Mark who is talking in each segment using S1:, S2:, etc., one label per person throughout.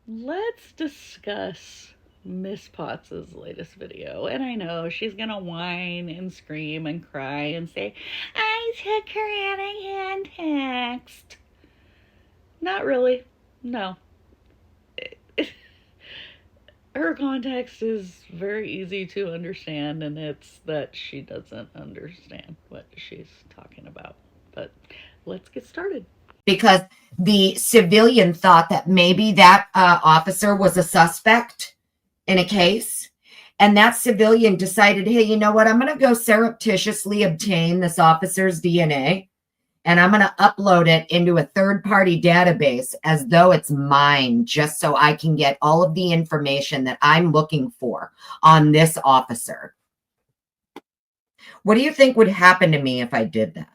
S1: let's discuss Miss Potts's latest video. And I know she's gonna whine and scream and cry and say, I took her out of context. Not really. No. Her context is very easy to understand, and it's that she doesn't understand what she's talking about. But let's get started.
S2: Because the civilian thought that maybe that officer was a suspect in a case. And that civilian decided, hey, you know what? I'm going to go surreptitiously obtain this officer's DNA and I'm going to upload it into a third-party database as though it's mine, just so I can get all of the information that I'm looking for on this officer. What do you think would happen to me if I did that?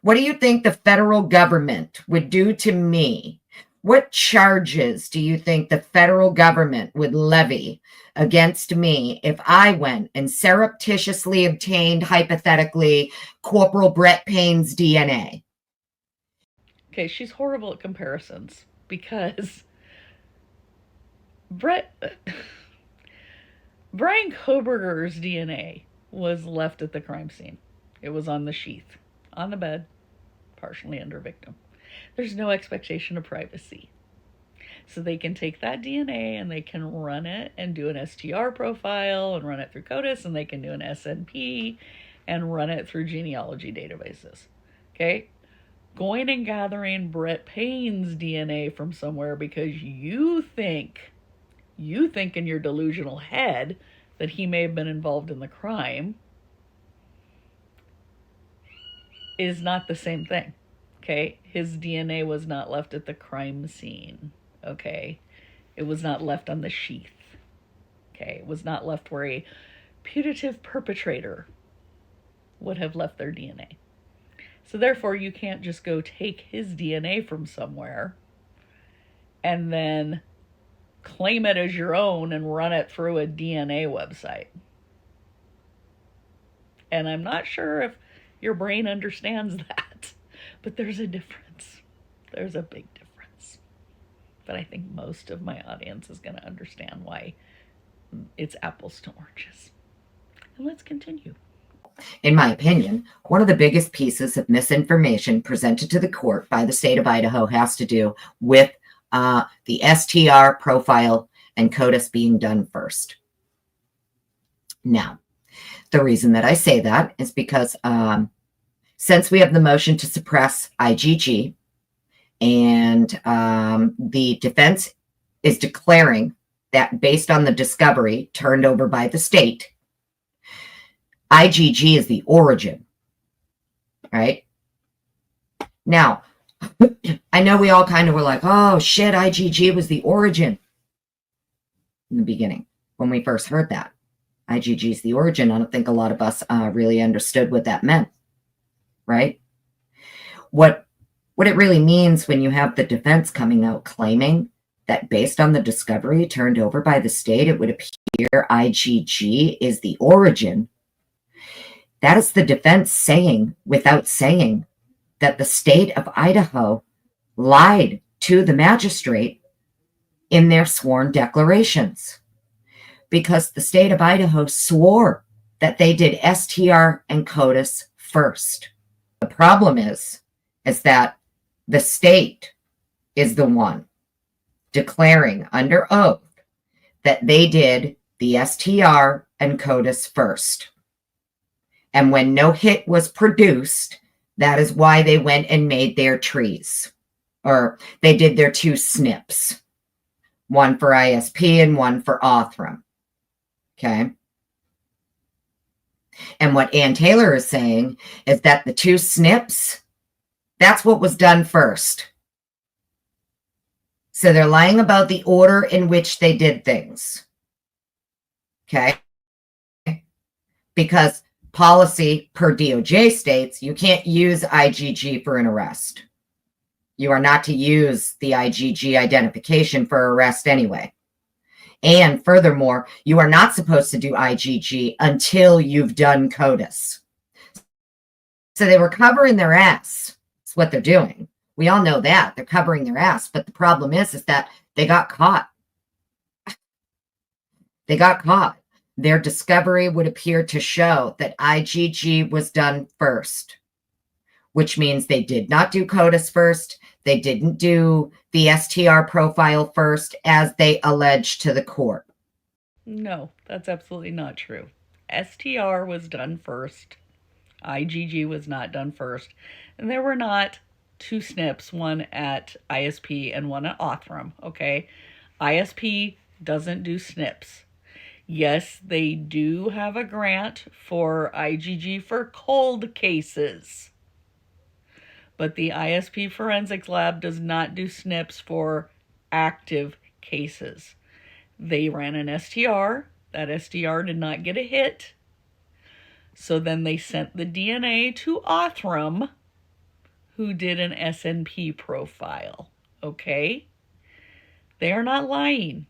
S2: What do you think the federal government would do to me? What charges do you think the federal government would levy against me if I went and surreptitiously obtained, hypothetically, Corporal Brett Payne's DNA?
S1: Okay, she's horrible at comparisons because Brian Koberger's DNA was left at the crime scene. It was on the sheath, on the bed, partially under victim. There's no expectation of privacy. So they can take that DNA and they can run it and do an STR profile and run it through CODIS, and they can do an SNP and run it through genealogy databases. Okay? Going and gathering Brett Payne's DNA from somewhere because you think in your delusional head that he may have been involved in the crime is not the same thing. Okay? His DNA was not left at the crime scene. Okay? It was not left on the sheath. Okay? It was not left where a putative perpetrator would have left their DNA. So therefore, you can't just go take his DNA from somewhere and then claim it as your own and run it through a DNA website. And I'm not sure if your brain understands that, but there's a difference. There's a big difference. But I think most of my audience is going to understand why it's apples to oranges. And let's continue.
S2: In my opinion, one of the biggest pieces of misinformation presented to the court by the state of Idaho has to do with the STR profile and CODIS being done first. Now, the reason that I say that is because since we have the motion to suppress IGG and the defense is declaring that based on the discovery turned over by the state, IGG is the origin, right? Now, I know we all kind of were like, oh shit, IGG was the origin in the beginning when we first heard that. IGG is the origin. I don't think a lot of us really understood what that meant, right? What it really means when you have the defense coming out claiming that based on the discovery turned over by the state, it would appear IGG is the origin. That is the defense saying, without saying, that the state of Idaho lied to the magistrate in their sworn declarations, because the state of Idaho swore that they did STR and CODIS first. The problem is that the state is the one declaring under oath that they did the STR and CODIS first. And when no hit was produced, that is why they went and made their trees, or they did their two SNPs, one for ISP and one for Othram. Okay. And what Ann Taylor is saying is that the two SNPs, that's what was done first. So they're lying about the order in which they did things. Okay. Because policy per DOJ states you can't use IGG for an arrest. You are not to use the IGG identification for arrest anyway. And furthermore, you are not supposed to do IGG until you've done CODIS. So they were covering their ass. That's what they're doing. We all know that. They're covering their ass. But the problem is that they got caught. They got caught. Their discovery would appear to show that IgG was done first, which means they did not do CODIS first. They didn't do the STR profile first, as they alleged to the court.
S1: No, that's absolutely not true. STR was done first. IgG was not done first. And there were not two SNPs, one at ISP and one at Othram, okay? ISP doesn't do SNPs. Yes, they do have a grant for IgG for cold cases. But the ISP Forensics Lab does not do SNPs for active cases. They ran an STR. That STR did not get a hit. So then they sent the DNA to Othram, who did an SNP profile. Okay? They are not lying.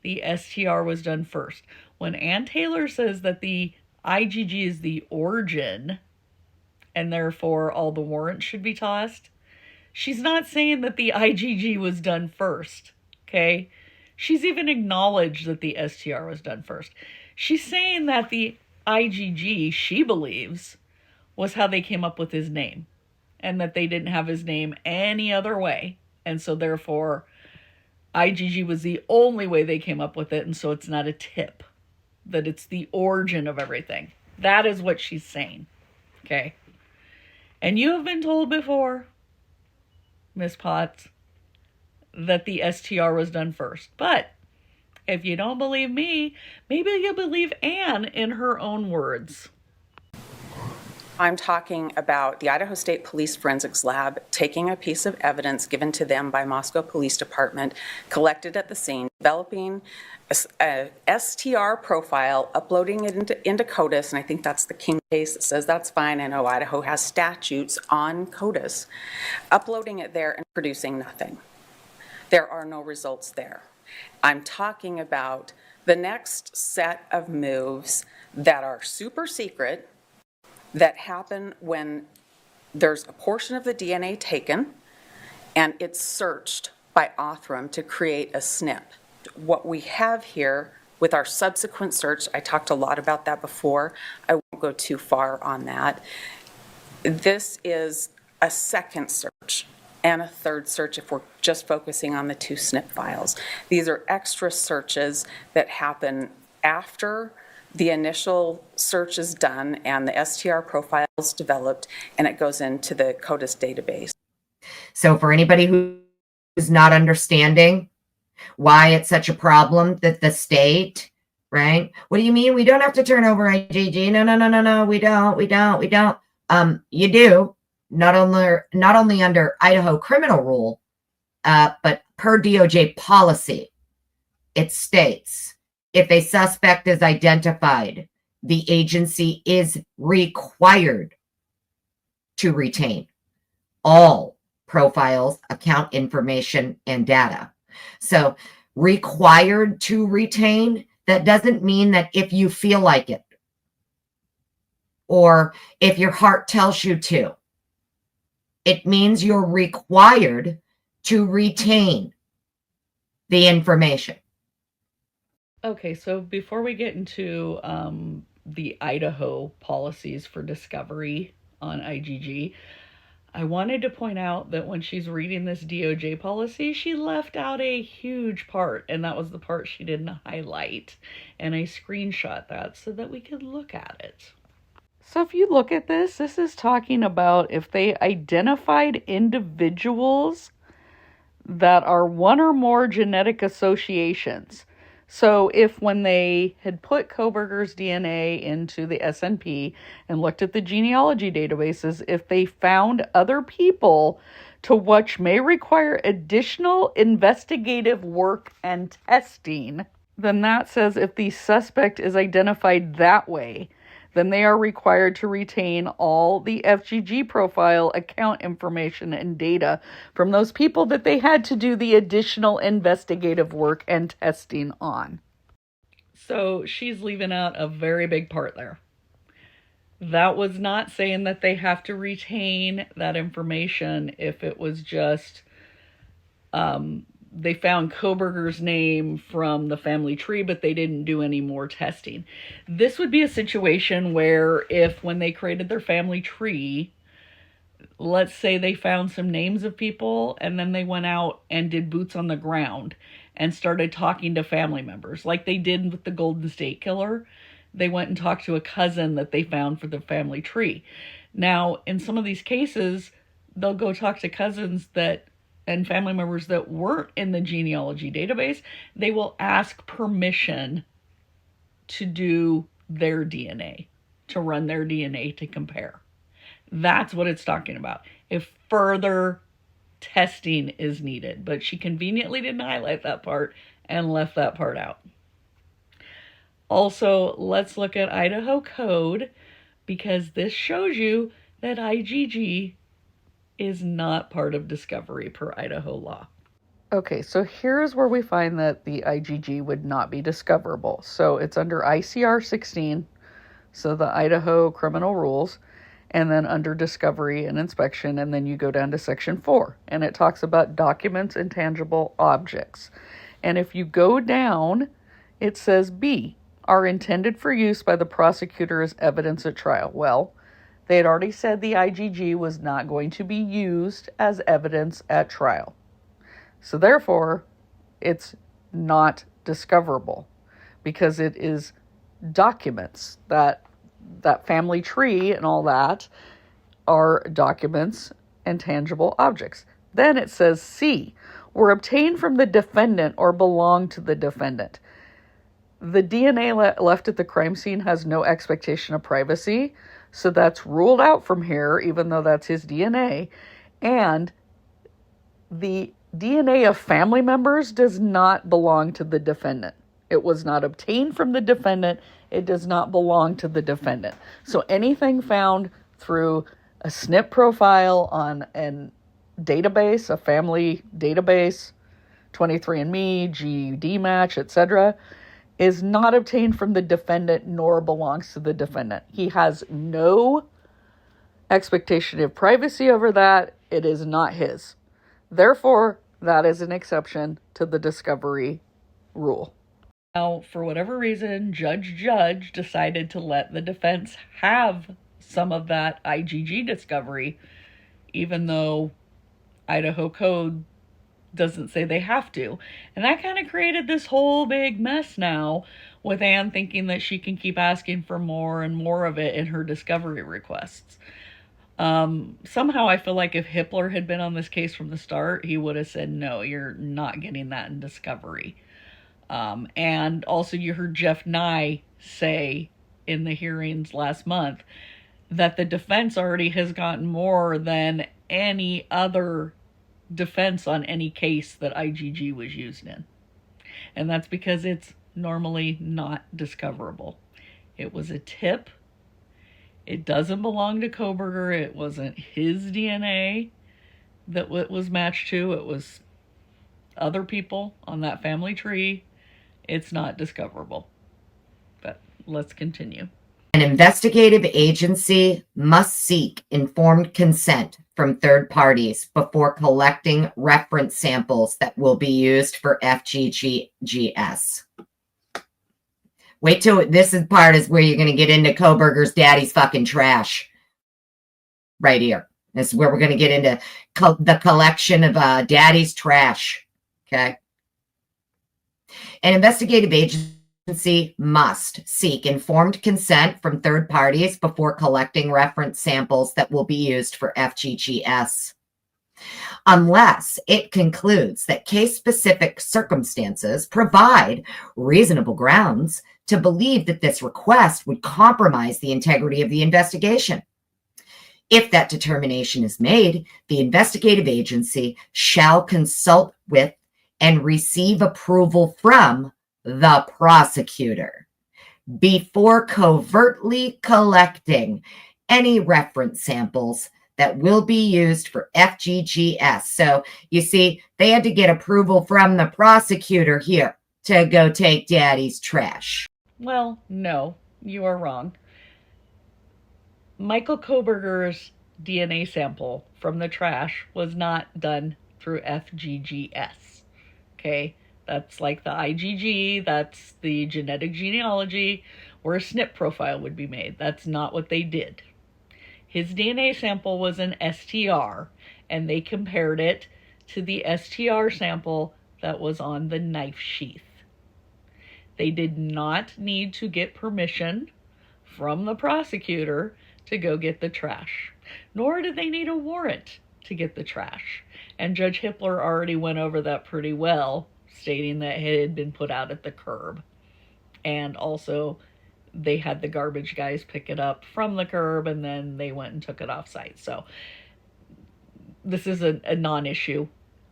S1: The STR was done first. When Ann Taylor says that the IgG is the origin and therefore all the warrants should be tossed, she's not saying that the IgG was done first, okay? She's even acknowledged that the STR was done first. She's saying that the IgG, she believes, was how they came up with his name and that they didn't have his name any other way. And so therefore, IgG was the only way they came up with it, and so it's not a tip, that it's the origin of everything. That is what she's saying, okay? And you have been told before, Miss Potts, that the STR was done first. But if you don't believe me, maybe you'll believe Anne in her own words.
S3: I'm talking about the Idaho State Police Forensics Lab taking a piece of evidence given to them by Moscow Police Department, collected at the scene, developing a STR profile, uploading it into CODIS, and I think that's the King case that says that's fine. I know Idaho has statutes on CODIS. Uploading it there and producing nothing. There are no results there. I'm talking about the next set of moves that are super secret, that happen when there's a portion of the DNA taken and it's searched by Othram to create a SNP. What we have here with our subsequent search, I talked a lot about that before, I won't go too far on that. This is a second search and a third search if we're just focusing on the two SNP files. These are extra searches that happen after the initial search is done and the STR profile is developed and it goes into the CODIS database.
S2: So for anybody who's not understanding why it's such a problem that the state, right? What do you mean we don't have to turn over IgG? No, we don't. You do, not only under Idaho criminal rule, but per DOJ policy, it states, if a suspect is identified, the agency is required to retain all profiles, account information, and data. So required to retain, that doesn't mean that if you feel like it or if your heart tells you to. It means you're required to retain the information.
S1: Okay, so before we get into the Idaho policies for discovery on IgG, I wanted to point out that when she's reading this DOJ policy, she left out a huge part, and that was the part she didn't highlight. And I screenshot that so that we could look at it. So if you look at this, this is talking about if they identified individuals that are one or more genetic associations. So if when they had put Koberger's DNA into the SNP and looked at the genealogy databases, if they found other people to which may require additional investigative work and testing, then that says if the suspect is identified that way, then they are required to retain all the FGG profile, account information, and data from those people that they had to do the additional investigative work and testing on. So she's leaving out a very big part there. That was not saying that they have to retain that information if it was just they found Koberger's name from the family tree, but they didn't do any more testing. This would be a situation where if when they created their family tree, let's say they found some names of people and then they went out and did boots on the ground and started talking to family members like they did with the Golden State Killer. They went and talked to a cousin that they found for the family tree. Now, in some of these cases, they'll go talk to cousins that and family members that weren't in the genealogy database. They will ask permission to do their DNA, to run their DNA to compare. That's what it's talking about. If further testing is needed, but she conveniently didn't highlight that part and left that part out. Also, let's look at Idaho code, because this shows you that IGG is not part of discovery per Idaho law. Okay, so here's where we find that the IGG would not be discoverable. So it's under ICR 16, so the Idaho criminal rules, and then under discovery and inspection, and then you go down to section 4, and it talks about documents and tangible objects. And if you go down, it says B, are intended for use by the prosecutor as evidence at trial. Well, they had already said the IGG was not going to be used as evidence at trial. So therefore, it's not discoverable because it is documents. That family tree and all that are documents and tangible objects. Then it says C, were obtained from the defendant or belong to the defendant. The DNA left at the crime scene has no expectation of privacy, so that's ruled out from here, even though that's his DNA. And the DNA of family members does not belong to the defendant. It was not obtained from the defendant. It does not belong to the defendant. So anything found through a SNP profile on a database, a family database, 23andMe, GED match, etc., is not obtained from the defendant nor belongs to the defendant. He has no expectation of privacy over that. It is not his. Therefore, that is an exception to the discovery rule. Now, for whatever reason, Judge decided to let the defense have some of that IGG discovery, even though Idaho code doesn't say they have to. And that kind of created this whole big mess now with Anne thinking that she can keep asking for more and more of it in her discovery requests. Somehow I feel like if Hippler had been on this case from the start, he would have said, no, you're not getting that in discovery. And also you heard Jeff Nye say in the hearings last month that the defense already has gotten more than any other defense on any case that IGG was used in. And that's because it's normally not discoverable. It was a tip. It doesn't belong to Koberger. It wasn't his DNA that it was matched to. It was other people on that family tree. It's not discoverable. But let's continue.
S2: An investigative agency must seek informed consent from third parties before collecting reference samples that will be used for FGGS. Wait till this part is where you're going to get into Koberger's daddy's fucking trash. Right here. This is where we're going to get into the collection of daddy's trash. Okay. An investigative agency must seek informed consent from third parties before collecting reference samples that will be used for FGGS, unless it concludes that case-specific circumstances provide reasonable grounds to believe that this request would compromise the integrity of the investigation. If that determination is made, the investigative agency shall consult with and receive approval from the prosecutor before covertly collecting any reference samples that will be used for FGGS. So you see, they had to get approval from the prosecutor here to go take daddy's trash.
S1: Well, no, you are wrong. Michael Koberger's DNA sample from the trash was not done through FGGS. Okay, that's like the IgG, that's the genetic genealogy where a SNP profile would be made. That's not what they did. His DNA sample was an STR, and they compared it to the STR sample that was on the knife sheath. They did not need to get permission from the prosecutor to go get the trash, nor did they need a warrant to get the trash. And Judge Hippler already went over that pretty well, stating that it had been put out at the curb. And also, they had the garbage guys pick it up from the curb, and then they went and took it off site. So this is a non-issue.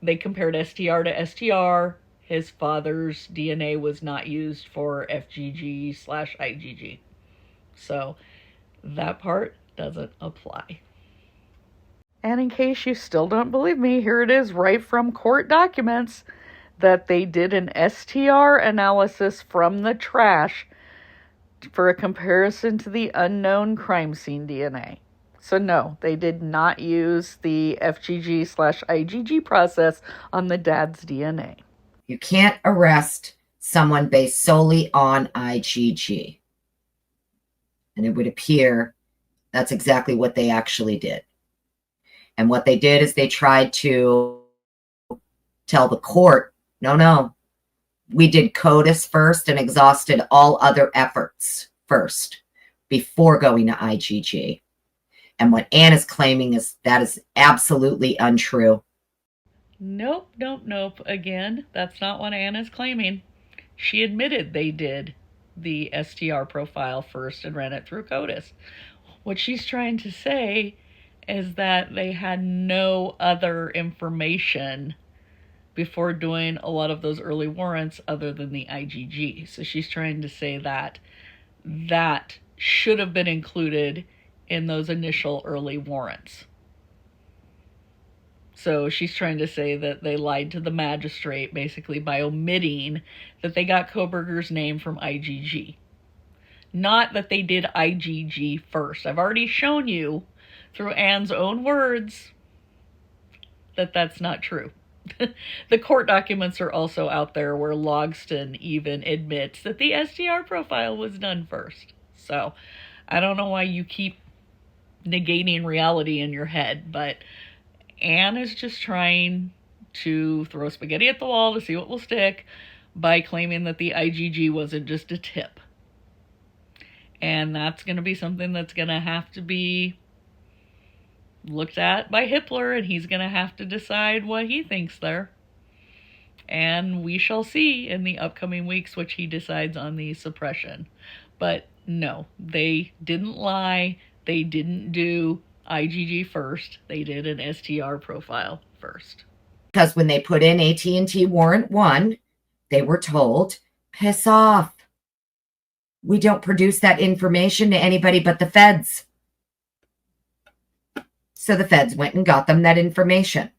S1: They compared STR to STR. His father's DNA was not used for FGG/IgG. So that part doesn't apply. And in case you still don't believe me, here it is right from court documents that they did an STR analysis from the trash for a comparison to the unknown crime scene DNA. So no, they did not use the FGG/IgG process on the dad's DNA.
S2: You can't arrest someone based solely on IgG. And it would appear that's exactly what they actually did. And what they did is they tried to tell the court, no, we did CODIS first and exhausted all other efforts first before going to IgG. And what Anne is claiming is that is absolutely untrue.
S1: Nope. Again, that's not what Anne is claiming. She admitted they did the STR profile first and ran it through CODIS. What she's trying to say is that they had no other information before doing a lot of those early warrants other than the IgG. So she's trying to say that that should have been included in those initial early warrants. So she's trying to say that they lied to the magistrate basically by omitting that they got Koberger's name from IgG. Not that they did IgG first. I've already shown you through Anne's own words that that's not true. The court documents are also out there where Logston even admits that the STR profile was done first. So I don't know why you keep negating reality in your head, but Anne is just trying to throw spaghetti at the wall to see what will stick by claiming that the IgG wasn't just a tip. And that's going to be something that's going to have to be looked at by Hippler, and he's going to have to decide what he thinks there. And we shall see in the upcoming weeks which he decides on the suppression. But no, they didn't lie. They didn't do IgG first. They did an STR profile first.
S2: Because when they put in AT&T Warrant 1, they were told, piss off. We don't produce that information to anybody but the feds. So the feds went and got them that information.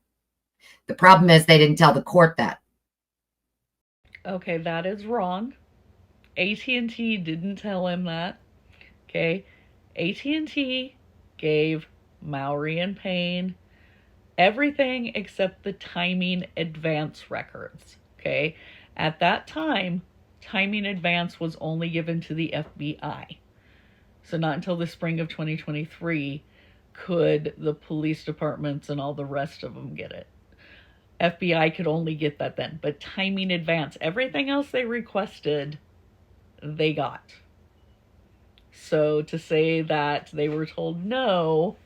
S2: The problem is they didn't tell the court that.
S1: Okay, that is wrong. AT&T didn't tell him that. Okay, AT&T gave Mowry and Payne everything except the timing advance records. Okay, at that time, timing advance was only given to the FBI. So not until the spring of 2023 could the police departments and all the rest of them get it. FBI could only get that then. But timing advance, everything else they requested, they got. So to say that they were told no,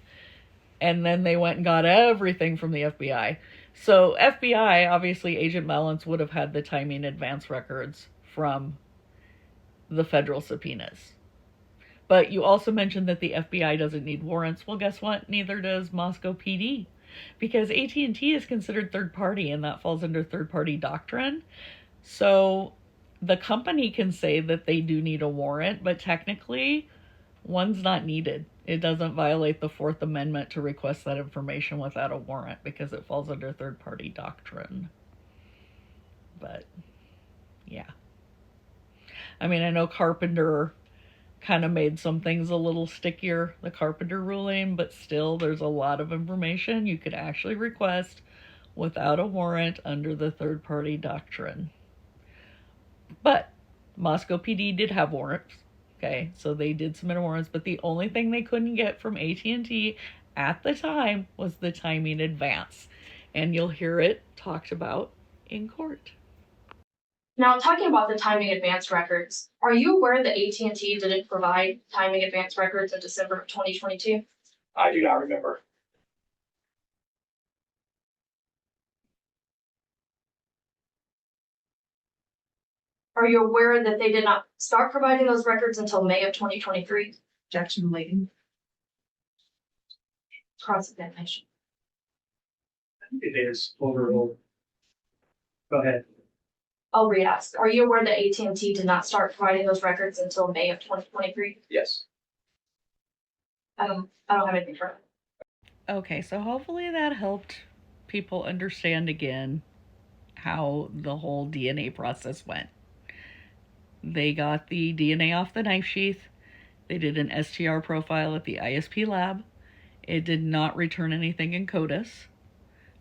S1: and then they went and got everything from the FBI. So FBI, obviously Agent Malins would have had the timing advance records from the federal subpoenas. But you also mentioned that the FBI doesn't need warrants. Well, guess what? Neither does Moscow PD. Because AT&T is considered third party, and that falls under third party doctrine. So the company can say that they do need a warrant, but technically one's not needed. It doesn't violate the Fourth Amendment to request that information without a warrant because it falls under third party doctrine. But yeah. I mean, I know Carpenter kind of made some things a little stickier, the Carpenter ruling, but still there's a lot of information you could actually request without a warrant under the third party doctrine. But Moscow PD did have warrants. Okay, so they did submit warrants, but the only thing they couldn't get from AT&T at the time was the timing advance. And you'll hear it talked about in court.
S4: Now, talking about the timing advance records, are you aware that AT&T didn't provide timing advance records in December of 2022?
S5: I do not remember.
S4: Are you aware that they did not start providing those records until May of 2023?
S6: Objection relating.
S4: Cross-examination.
S5: It is overruled. Go ahead.
S4: I'll re-ask. Are you aware that AT&T did not start providing those records until May of 2023?
S5: Yes.
S4: I don't have anything further.
S1: Okay, so hopefully that helped people understand again how the whole DNA process went. They got the DNA off the knife sheath. They did an STR profile at the ISP lab. It did not return anything in CODIS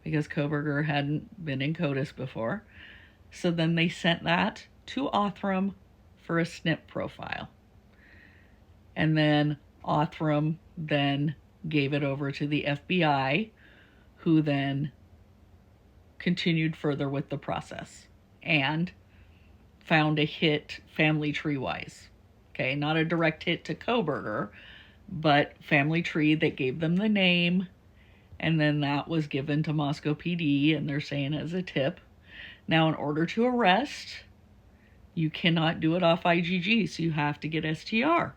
S1: because Koberger hadn't been in CODIS before. So then they sent that to Othram for a SNP profile. And then Othram then gave it over to the FBI, who then continued further with the process and found a hit family tree wise. Okay, not a direct hit to Koberger, but family tree that gave them the name, and then that was given to Moscow PD, and they're saying as a tip. Now, in order to arrest, you cannot do it off IgG, so you have to get STR.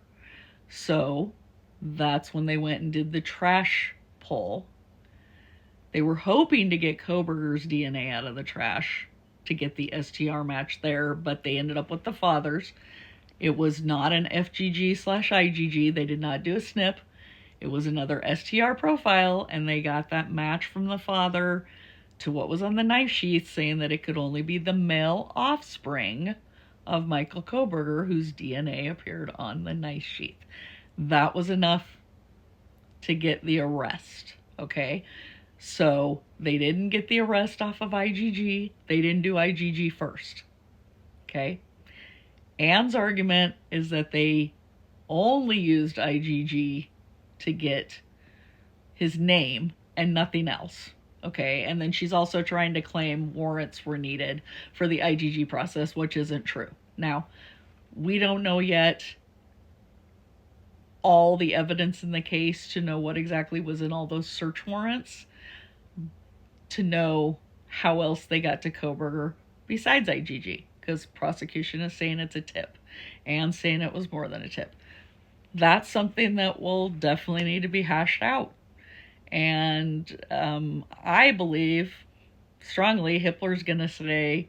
S1: So that's when they went and did the trash pull. They were hoping to get Koberger's DNA out of the trash to get the STR match there, but they ended up with the father's. It was not an FGG/IgG. They did not do a SNP. It was another STR profile, and they got that match from the father to what was on the knife sheath, saying that it could only be the male offspring of Michael Koberger, whose DNA appeared on the knife sheath. That was enough to get the arrest, okay? So they didn't get the arrest off of IgG. They didn't do IgG first, okay? Ann's argument is that they only used IgG to get his name and nothing else. Okay, and then she's also trying to claim warrants were needed for the IgG process, which isn't true. Now, we don't know yet all the evidence in the case to know what exactly was in all those search warrants, to know how else they got to Koberger besides IgG, because prosecution is saying it's a tip and saying it was more than a tip. That's something that will definitely need to be hashed out. And I believe strongly Hippler's going to say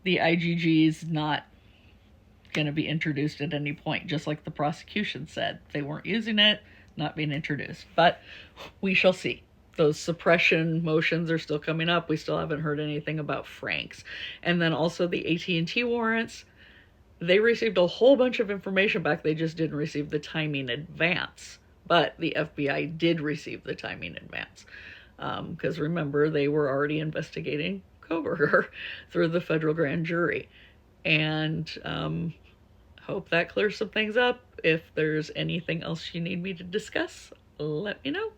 S1: the IgG is not going to be introduced at any point, just like the prosecution said. They weren't using it, not being introduced. But we shall see. Those suppression motions are still coming up. We still haven't heard anything about Frank's. And then also the AT&T warrants. They received a whole bunch of information back. They just didn't receive the timing advance. But the FBI did receive the timing advance. Because remember, they were already investigating Koberger through the federal grand jury. And hope that clears some things up. If there's anything else you need me to discuss, let me know.